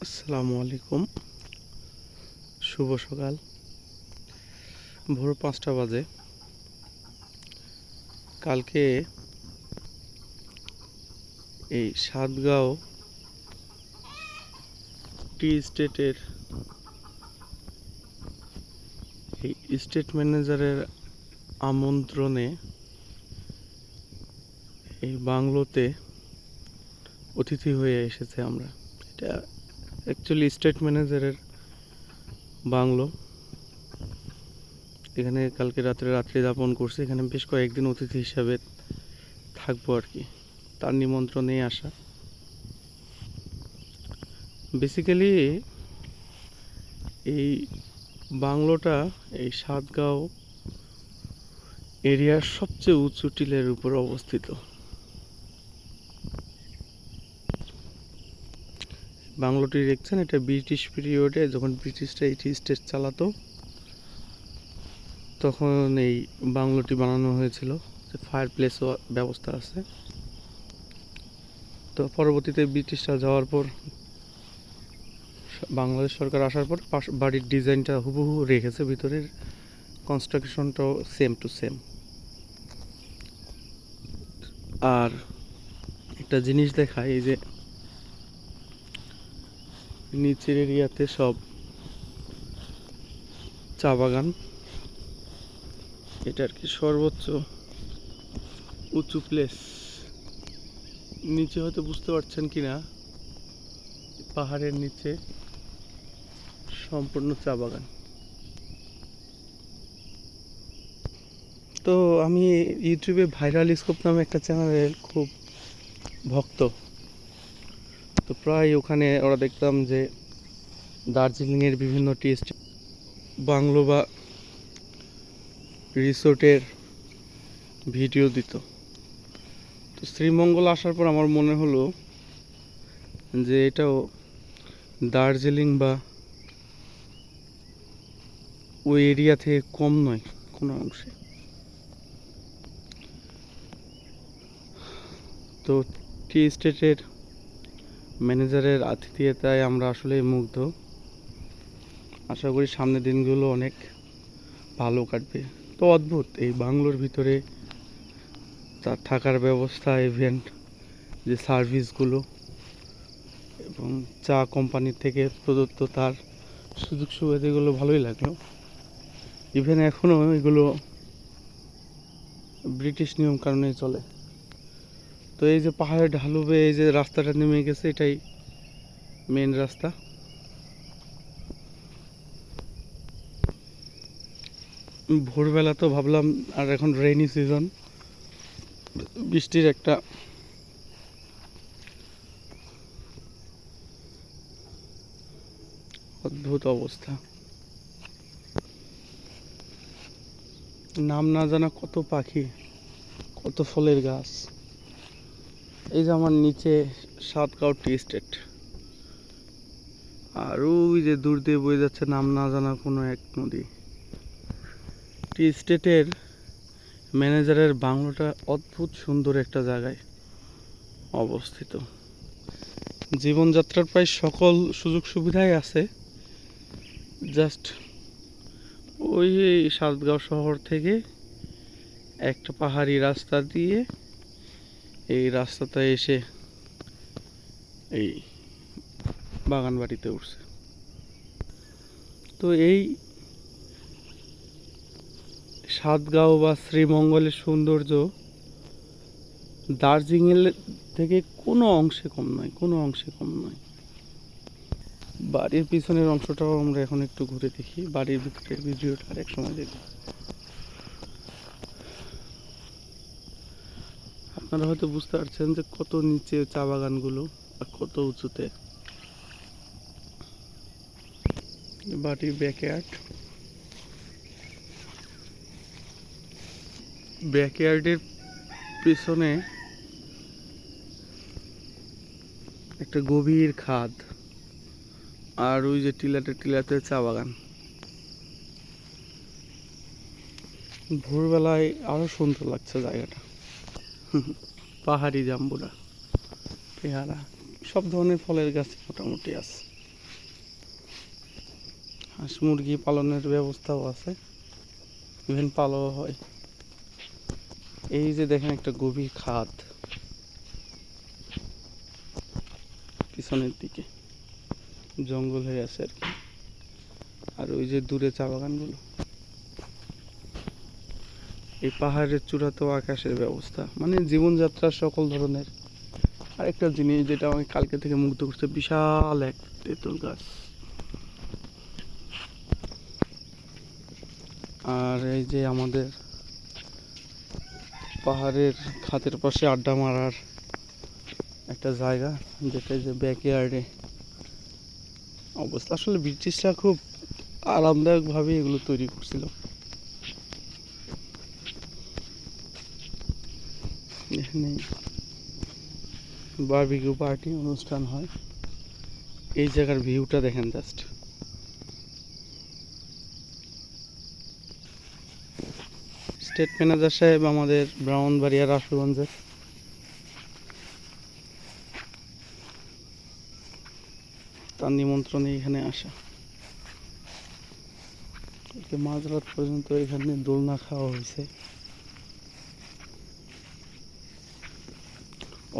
আসসালামু আলাইকুম। শুভ সকাল। ভোর 5টা বাজে। কালকে এই সাতগাঁও টি স্টেটের এই স্টেট ম্যানেজারের আমন্ত্রণে এই বাংলোতে অতিথি হয়ে এসেছে আমরা। এটা অ্যাকচুয়ালি স্টেট ম্যানেজারের বাংলো। এখানে কালকে রাত্রি যাপন করছে। এখানে বেশ কয়েকদিন অতিথি হিসাবে থাকবো আর কি, তার নিমন্ত্রণেই আসা। বেসিক্যালি এই বাংলোটা এই সাতগাঁও এরিয়ার সবচেয়ে উঁচু টিলের উপর অবস্থিত। বাংলোটি দেখছেন, এটা ব্রিটিশ পিরিয়ডে যখন ব্রিটিশরা এই টি স্টেট চালাতো তখন এই বাংলোটি বানানো হয়েছিল। ফায়ার প্লেসও ব্যবস্থা আছে। তো পরবর্তীতে ব্রিটিশরা যাওয়ার পর বাংলাদেশ সরকার আসার পর বাড়ির ডিজাইনটা হুবহু রেখেছে, ভিতরের কনস্ট্রাকশনটাও সেম টু সেম। আর একটা জিনিস দেখায়, এই যে নিচের এরিয়াতে সব চা বাগান। এটা আর কি সর্বোচ্চ উঁচু প্লেস। নিচে হয়তো বুঝতে পারছেন কিনা, পাহাড়ের নিচে সম্পূর্ণ চা বাগান। তো আমি ইউটিউবে ভাইরাল স্কোপ নামে একটা চ্যানেলের খুব ভক্ত। তো প্রায় ওখানে ওরা দেখতাম যে দার্জিলিংয়ের বিভিন্ন টি স্টেট বাংলো বা রিসোর্টের ভিডিও দিত। তো শ্রীমঙ্গল আসার পর আমার মনে হলো যে এটাও দার্জিলিং বা ওই এরিয়া থেকে কম নয় কোনো অংশে। তো টি স্টেটের ম্যানেজারের আতিথেয়তায় আমরা আসলে মুগ্ধ। আশা করি সামনের দিনগুলো অনেক ভালো কাটবে। তো অদ্ভুত এই বাংলোর ভিতরে তার থাকার ব্যবস্থা, ইভেন্ট যে সার্ভিসগুলো এবং চা কোম্পানি থেকে প্রদত্ত তার সুযোগ সুবিধাগুলো ভালোই লাগলো। ইভেন এখনও এগুলো ব্রিটিশ নিয়ম কানুনে চলে। তো এই যে পাহাড়ে ঢালু বেয়ে এই যে রাস্তাটা নেমে গেছে, এটাই মেন রাস্তা। ভোরবেলা তো ভাবলাম, আর এখন রেইনি সিজন, বৃষ্টির একটা অদ্ভুত অবস্থা। নাম না জানা কত পাখি, কত ফলের গাছ। এই যে আমার নিচে সাতগাঁও টি স্টেট, আর ওই যে দূর দিয়ে বয়ে যাচ্ছে নাম না জানা কোনো এক নদী। টি স্টেটের ম্যানেজারের বাংলোটা অদ্ভুত সুন্দর একটা জায়গায় অবস্থিত। জীবনযাত্রার প্রায় সকল সুযোগ সুবিধাই আছে। জাস্ট ওই সাতগাঁও শহর থেকে একটা পাহাড়ি রাস্তা দিয়ে এই রাস্তাটা এসে এই বাগান বাড়িতে উঠছে। তো এই সাতগাঁও বা শ্রীমঙ্গলের সৌন্দর্য দার্জিলিংয়ের থেকে কোনো অংশে কম নয়, কোনো অংশে কম নয়। বাড়ির পিছনের অংশটাও আমরা এখন একটু ঘুরে দেখি। বাড়ির ভিতরের ভিডিওটা আরেক সময় দেখব। আপনারা হয়তো বুঝতে পারছেন যে কত নিচে চা বাগানগুলো আর কত উঁচুতে। বাড়ির ব্যাকয়ার্ডের পেছনে একটা গভীর খাদ, আর ওই যে টিলাতে চা বাগান। ভোরবেলায় আরো সুন্দর লাগছে জায়গাটা। পাহাড়ি জাম্বুরা, পেয়ারা, সব ধরনের ফলের গাছ মোটামুটি আছে। হাঁস মুরগি পালনের ব্যবস্থাও আছে, ইভেন পালাও হয়। এই যে দেখেন একটা গভীর খাদ পিছনের দিকে, জঙ্গল হয়ে আছে আর কি। আর ওই যে দূরে চা বাগানগুলো, এই পাহাড়ের চূড়াতেও আকাশের ব্যবস্থা, মানে জীবনযাত্রার সকল ধরনের। আরেকটা জিনিস যেটা আমাকে কালকে থেকে মুগ্ধ করছে, বিশাল এক তেঁতুল গাছ। আর এই যে আমাদের পাহাড়ের খাতের পাশে আড্ডা মারার একটা জায়গা, যেটা যে ব্যাকইয়ার্ডে অবস্থা। আসলে ব্রিটিশরা খুব আরামদায়কভাবে এগুলো তৈরি করছিল। এখানে বারবিকিউ পার্টি অনুষ্ঠান হয়। এই জায়গার ভিউটা দেখেন জাস্ট। স্টেট ম্যানেজার সাহেব আমাদের ব্রাহ্মণবাড়িয়া রাসুগঞ্জের। তার নিমন্ত্রণে এখানে আসা। মাঝরাত পর্যন্ত এখানে দোলনা খাওয়া হয়েছে।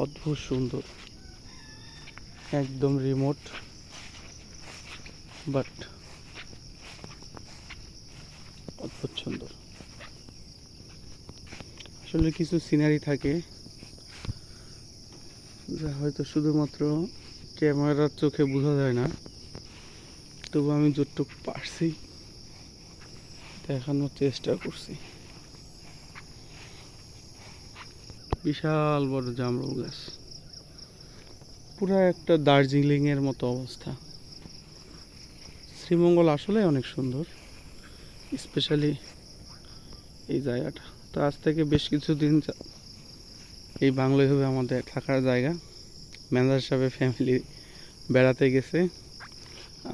অদ্ভুত সুন্দর, একদম রিমোট, বাট অদ্ভুত সুন্দর। আসলে কিছু সিনারি থাকে যা হয়তো শুধুমাত্র ক্যামেরার চোখে বোঝা যায় না, তবু আমি যতটুকু পারছি দেখানোর চেষ্টা করছি। বিশাল বড় জামরুল গাছ, পুরো একটা দার্জিলিং এর মতো অবস্থা। শ্রীমঙ্গল আসলে অনেক সুন্দর, স্পেশালি এই জায়গাটা। তো আজ থেকে বেশ কিছুদিন এই বাংলায় হবে আমাদের থাকার জায়গা। ম্যানেজার সাহেবের ফ্যামিলি বেড়াতে গেছে,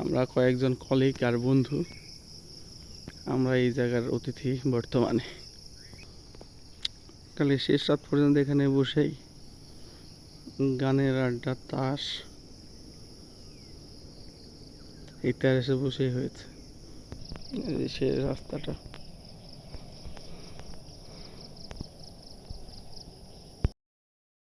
আমরা কয়েকজন কলিগ আর বন্ধু আমরা এই জায়গার অতিথি বর্তমানে। কালে শেষ রাত পর্যন্ত এখানে বসেই গানের আড্ডা, তাস এই টেরেসে বসেই হয়েছে। এই যে সে রাস্তাটা।